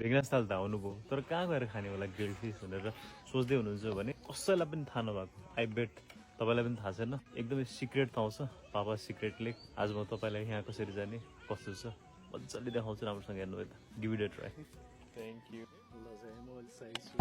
भेगनास ताल त आउनुभयो तर कहाँ गएर खाने होला ग्रिल्ड फिस भनेर सोच्दै हुनुहुन्छ भने कसैलाई पनि थाहा नभएको आई बेट तपाईँलाई पनि थाहा छैन एकदमै सिक्रेट ठाउँ छ पापा सिक्रेट लेक आज म तपाईँलाई यहाँ कसरी जाने कस्तो छ मजाले देखाउँछु राम्रोसँग हेर्नु यता give it a try thank you ल चाहिँ म अलि सही छु